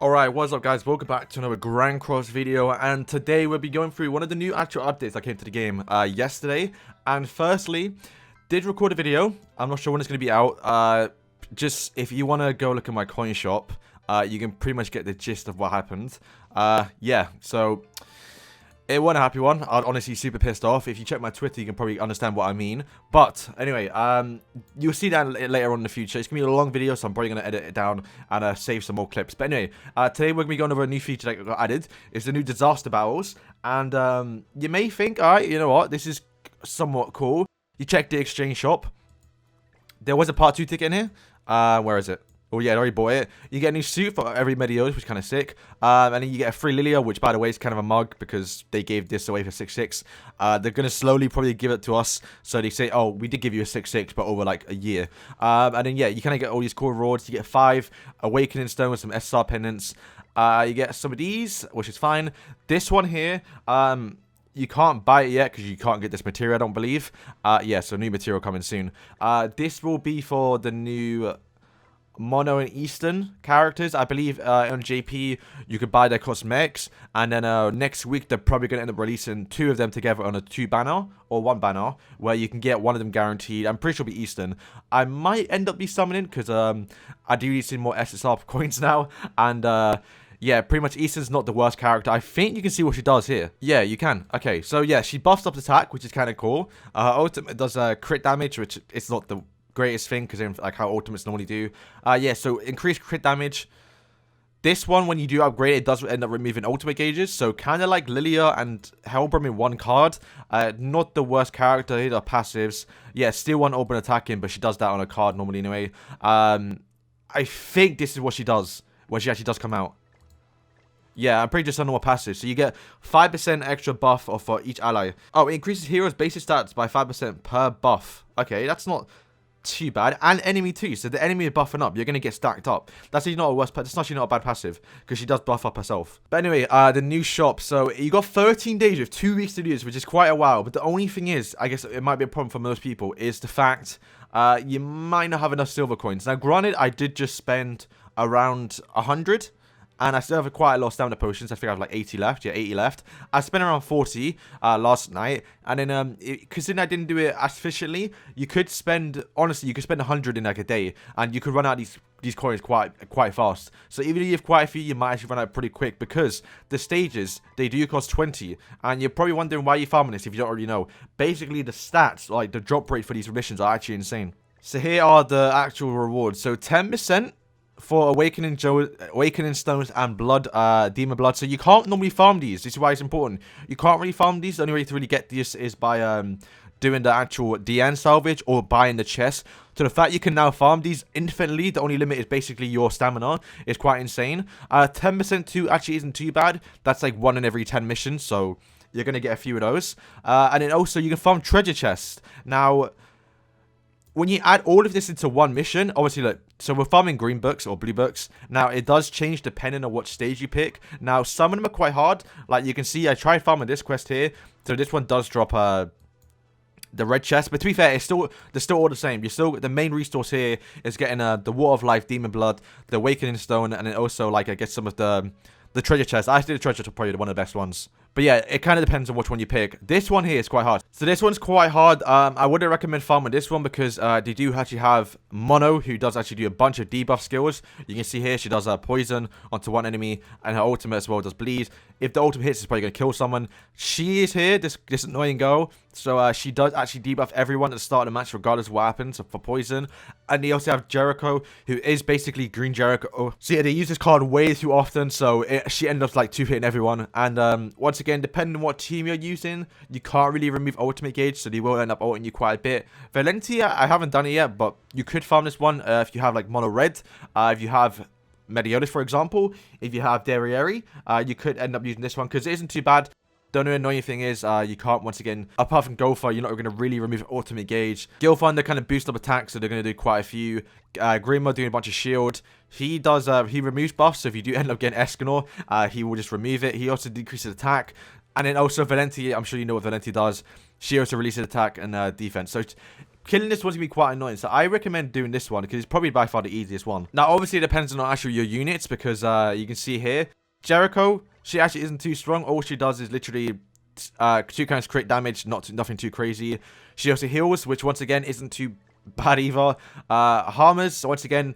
Alright, what's up guys, welcome back to another Grand Cross video, and today we'll be going through one of the new actual updates that came to the game yesterday. And firstly, did record a video. I'm not sure when it's going to be out. Just if you want to go look at my coin shop, you can pretty much get the gist of what happened. Yeah, so it wasn't a happy one. I'm honestly super pissed off. If you check my Twitter, you can probably understand what I mean. But anyway, you'll see that later on in the future. It's going to be a long video, so I'm probably going to edit it down and save some more clips. But anyway, today we're going to be going over a new feature that got added. It's the new disaster battles. And you may think, alright, you know what? This is somewhat cool. You check the exchange shop. There was a part 2 ticket in here. Where is it? Oh yeah, I already bought it. You get a new suit for every Medios, which is kind of sick. And then you get a free Lillia, which by the way is kind of a mug because they gave this away for 6.6. They're going to slowly probably give it to us. So they say, oh, we did give you a 6.6, but over like a year. And then yeah, you kind of get all these cool rewards. You get 5 Awakening Stone with some SR pendants. You get some of these, which is fine. This one here, you can't buy it yet because you can't get this material, I don't believe. Yeah, so new material coming soon. This will be for the new Mono and Eastern characters. I believe on JP you could buy their cosmetics, and then next week they're probably going to end up releasing 2 of them together on a 2 banner or 1 banner where you can get one of them guaranteed. I'm pretty sure it'll be Eastern. I might end up be summoning because I do need to see more SSR coins now, and yeah, pretty much Eastern's not the worst character. I think you can see what she does here. Yeah, you can. Okay, so yeah, she buffs up attack, which is kind of cool. Ultimate does crit damage, which it's not the greatest thing because like how ultimates normally do. Yeah, so increased crit damage. This one, when you do upgrade it, does end up removing ultimate gauges. So kind of like Lillia and Hellbrim in one card. Not the worst character. Here are passives. Yeah, still one open attacking, but she does that on a card normally anyway. I think this is what she does when she actually does come out. Yeah, I'm pretty just on normal passive. So you get 5% extra buff for each ally. Oh, it increases heroes' basic stats by 5% per buff. Okay, that's not too bad. And enemy too. So the enemy is buffing up. You're going to get stacked up. That's actually not a worst. That's actually not a bad passive because she does buff up herself. But anyway, the new shop. So you got 13 days with 2 weeks to do this, which is quite a while. But the only thing is, I guess it might be a problem for most people, is the fact you might not have enough silver coins. Now, granted, I did just spend around 100. And I still have quite a lot of stamina potions. I think I have like 80 left. Yeah, 80 left. I spent around 40 last night. And then, because I didn't do it as efficiently, you could spend, honestly, you could spend 100 in like a day. And you could run out these coins quite fast. So even if you have quite a few, you might actually run out pretty quick. Because the stages, they do cost 20. And you're probably wondering why you're farming this if you don't already know. Basically, the stats, like the drop rate for these missions are actually insane. So here are the actual rewards. So 10%. For Awakening Stones and Blood, Demon Blood. So you can't normally farm these. This is why it's important. You can't really farm these. The only way to really get this is by doing the actual DN salvage or buying the chest. So the fact you can now farm these infinitely, the only limit is basically your stamina, is quite insane. 10% too actually isn't too bad. That's like 1 in every 10 missions, so you're going to get a few of those. And then also you can farm treasure chests. Now, when you add all of this into one mission, obviously, look, so we're farming green books or blue books. Now, it does change depending on what stage you pick. Now, some of them are quite hard. Like, you can see, I tried farming this quest here. So, this one does drop the red chest. But to be fair, they're still all the same. The main resource here is getting the Water of Life, Demon Blood, the Awakening Stone, and then also, like, I guess some of the treasure chest. I think the treasure chest are probably one of the best ones. But yeah, it kind of depends on which one you pick. This one here is quite hard. So this one's quite hard. I wouldn't recommend farming this one because they do actually have Mono, who does actually do a bunch of debuff skills. You can see here she does poison onto one enemy, and her ultimate as well does bleed. If the ultimate hits, it's probably going to kill someone. She is here, this annoying girl. So she does actually debuff everyone at the start of the match regardless of what happens for poison. And they also have Jericho, who is basically Green Jericho. So yeah, they use this card way too often, so she ends up like 2-hitting everyone. And once again, depending on what team you're using, you can't really remove ultimate gauge, so they will end up ulting you quite a bit. Valentia, I haven't done it yet, but you could farm this one if you have like Mono Red. If you have Mediolis, for example, if you have Derriere, you could end up using this one because it isn't too bad. The only annoying thing is you can't, once again, apart from Gopher, you're not going to really remove ultimate gauge. Gilfun, kind of boost up attacks, so they're going to do quite a few. Grima doing a bunch of shield. He does, he removes buffs, so if you do end up getting Escanor, he will just remove it. He also decreases attack. And then also Valentia, I'm sure you know what Valentia does. She also releases attack and defense. So killing this one's going to be quite annoying. So I recommend doing this one because it's probably by far the easiest one. Now, obviously, it depends on actually your units because you can see here, Jericho, she actually isn't too strong. All she does is literally 2 kinds crit damage, nothing too crazy. She also heals, which once again isn't too bad either. Harmers, once again,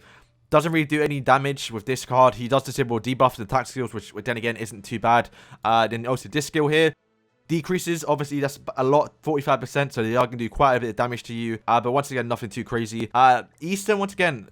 doesn't really do any damage with this card. He does disable debuff and attack skills, which then again isn't too bad. Then also this skill here decreases, obviously that's a lot, 45%, so they are going to do quite a bit of damage to you, but once again, nothing too crazy. Eastern, once again,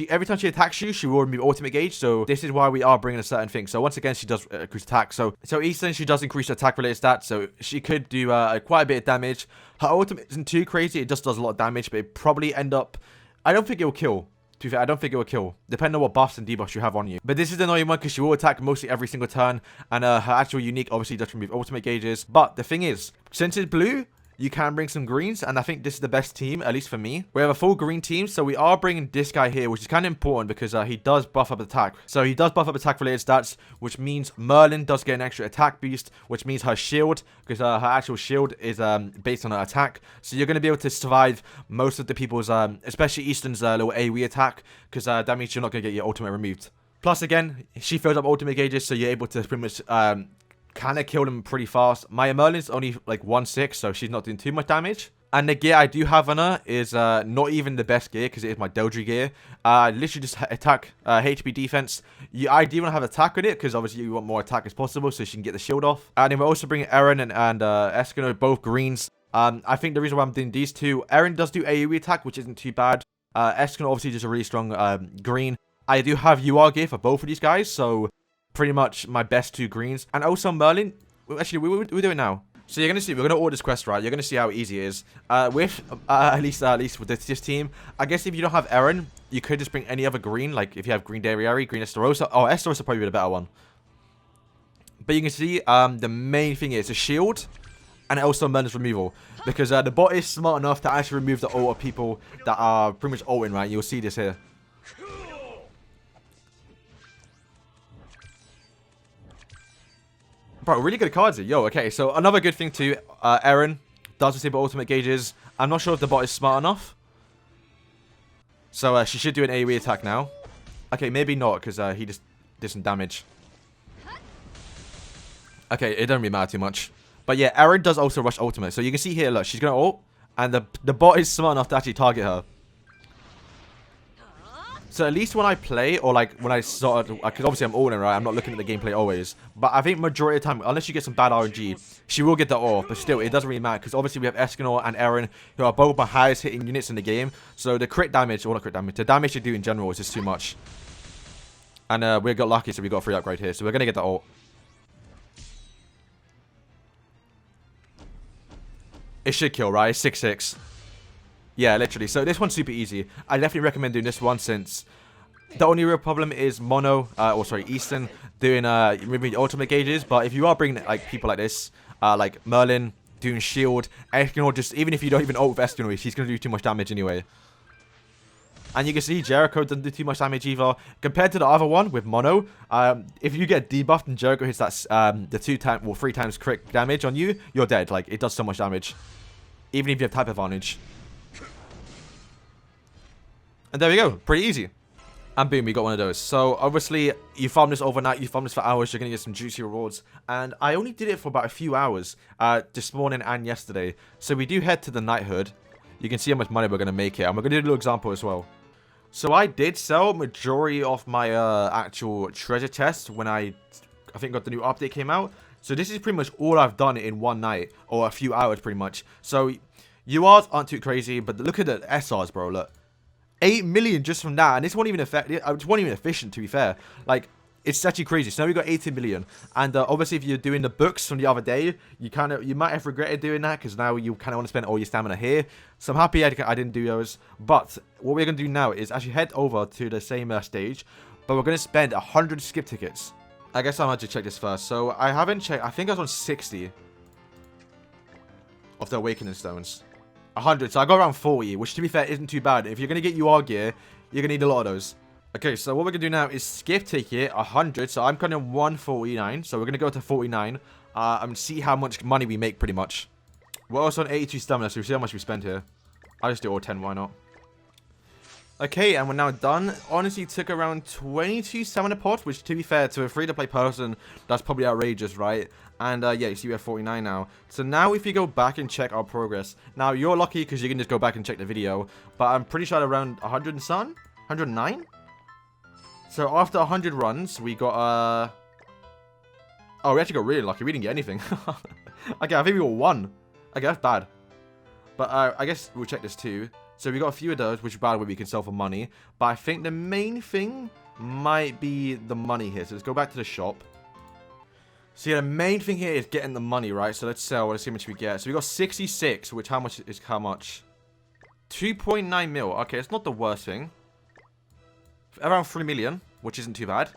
every time she attacks you, she will remove ultimate gauge, so this is why we are bringing a certain thing. So once again, she does increase attack, so Eastern, she does increase attack related stats, so she could do quite a bit of damage. Her ultimate isn't too crazy, it just does a lot of damage, but it probably end up, I don't think it will kill. To be fair, I don't think it will kill, depending on what buffs and debuffs you have on you. But this is the annoying one because she will attack mostly every single turn, and her actual unique obviously does remove ultimate gauges. But the thing is, since it's blue, you can bring some greens, and I think this is the best team, at least for me. We have a full green team, so we are bringing this guy here, which is kind of important because he does buff up attack. So he does buff up attack related stats, which means Merlin does get an extra attack boost, which means her shield, because her actual shield is based on her attack. So you're going to be able to survive most of the people's, especially Eastern's little AoE attack, because that means you're not going to get your ultimate removed. Plus, again, she fills up ultimate gauges, so you're able to pretty much kind of kill them pretty fast. My Merlin's only like 1/6, so she's not doing too much damage. And the gear I do have on her is not even the best gear because it is my Dodry gear. Literally just attack, HP defense. You ideally want to have attack with it because obviously you want more attack as possible so she can get the shield off. And then we're also bringing Eren and Eskimo, both greens. I think the reason why I'm doing these two, Eren does do AoE attack, which isn't too bad. Eskimo obviously just a really strong green. I do have UR gear for both of these guys, so pretty much my best 2 greens. And also Merlin, actually we do it now. So you're gonna see, we're gonna order this quest, right? You're gonna see how easy it is. With at least with this team, I guess if you don't have Eren, you could just bring any other green, like if you have green Dariari, green Estarossa. Oh, Estarossa probably be the better one. But you can see the main thing is a shield and also Merlin's removal, because the bot is smart enough to actually remove the ult of people that are pretty much ulting, right? You'll see this here. Bro, really good cards here. Yo, okay, so another good thing too, Eren does disable ultimate gauges. I'm not sure if the bot is smart enough. So she should do an AoE attack now. Okay, maybe not, because he just did some damage. Okay, it doesn't really matter too much. But yeah, Eren does also rush ultimate. So you can see here, look, she's going to ult, and the bot is smart enough to actually target her. So at least when I play, or like when I sort of, because obviously I'm ulting, right? I'm not looking at the gameplay always. But I think majority of the time, unless you get some bad RNG, she will get the ult. But still, it doesn't really matter, because obviously we have Escanor and Eren, who are both my highest hitting units in the game. So the crit damage, or not crit damage, the damage you do in general is just too much. And we got lucky, so we got a free upgrade here. So we're going to get the ult. It should kill, right? 6/6. Yeah, literally. So this one's super easy. I definitely recommend doing this one, since the only real problem is Eastern doing removing the ultimate gauges. But if you are bringing like people like this, like Merlin doing shield, Escanor, just even if you don't even ult with Escanor, he's gonna do too much damage anyway. And you can see Jericho doesn't do too much damage either compared to the other one with Mono. If you get debuffed and Jericho hits that the 3 times crit damage on you, you're dead. Like, it does so much damage, even if you have type advantage. And there we go, pretty easy. And boom, we got one of those. So obviously, you farm this overnight, you farm this for hours, you're going to get some juicy rewards. And I only did it for about a few hours this morning and yesterday. So we do head to the knighthood. You can see how much money we're going to make here. And we're going to do a little example as well. So I did sell majority of my actual treasure chest when I think got the new update came out. So this is pretty much all I've done in one night, or a few hours pretty much. So URs aren't too crazy, but look at the SRs, bro, look. 8 million just from that, and this wasn't even efficient, to be fair. Like, it's actually crazy. So now we got 18 million, and obviously if you're doing the books from the other day, you might have regretted doing that, because now you kind of want to spend all your stamina here. So I'm happy I didn't do those. But what we're gonna do now is actually head over to the same stage, but we're gonna spend 100 skip tickets. I guess I'm going to check this first. So I haven't checked. I think I was on 60 of the awakening stones. 100, so I got around 40, which to be fair isn't too bad. If you're going to get UR gear, you're going to need a lot of those. Okay, so what we're going to do now is skip ticket 100, so I'm kind of 149, so we're going to go to 49 and see how much money we make pretty much. We're also on 82 stamina, so we see how much we spend here. I'll just do all 10, why not? Okay, and we're now done. Honestly, it took around 22 stamina pots, which, to be fair, to a free-to-play person, that's probably outrageous, right? And, yeah, you see we have 49 now. So now if you go back and check our progress, now you're lucky because you can just go back and check the video, but I'm pretty sure around 100 and some? 109? So after 100 runs, we got, oh, we actually got really lucky. We didn't get anything. Okay, I think we got 1. Okay, that's bad. But, I guess we'll check this too. So we got a few of those, which is bad, where we can sell for money. But I think the main thing might be the money here. So let's go back to the shop. So yeah, the main thing here is getting the money, right? So let's sell. Let's see how much we get. So we got 66, which how much is how much? 2.9 mil. Okay, it's not the worst thing. Around 3 million, which isn't too bad.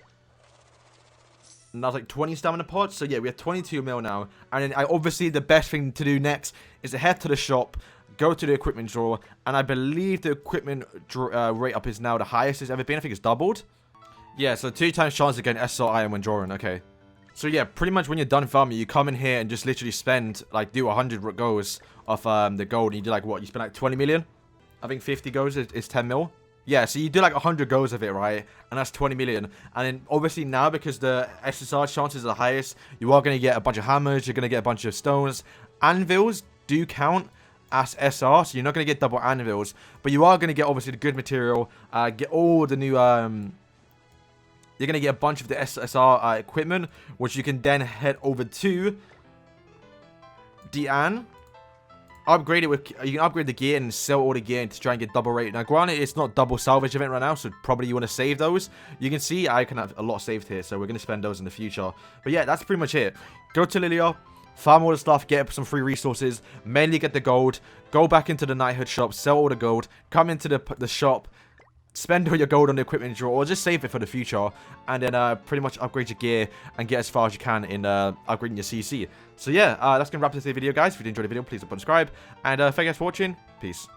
And that's like 20 stamina pots. So yeah, we have 22 mil now. And then obviously the best thing to do next is to head to the shop, go to the equipment drawer, and I believe the equipment rate up is now the highest it's ever been. I think it's doubled. Yeah, so 2 times chance of getting SR iron when drawing. Okay. So yeah, pretty much when you're done farming, you come in here and just literally spend, like, do 100 goes off the gold. And you do like what? You spend like 20 million? I think 50 goes is 10 mil. Yeah, so you do like 100 goes of it, right? And that's 20 million. And then obviously now, because the SSR chances are the highest, you are going to get a bunch of hammers. You're going to get a bunch of stones. Anvils do count as SR, so you're not going to get double anvils, but you are going to get obviously the good material, get all the new, you're going to get a bunch of the SSR equipment, which you can then head over to Dian, upgrade it with, you can upgrade the gear and sell all the gear to try and get double rate. Now granted, it's not double salvage event right now, so probably you want to save those. You can see I can have a lot saved here, so we're going to spend those in the future. But yeah, that's pretty much it. Go to Lillia, farm all the stuff, get some free resources, mainly get the gold, go back into the knighthood shop, sell all the gold, come into the shop, spend all your gold on the equipment drawer, or just save it for the future, and then pretty much upgrade your gear and get as far as you can in upgrading your CC. So yeah, that's going to wrap this video, guys. If you did enjoy the video, please subscribe, and thank you guys for watching. Peace.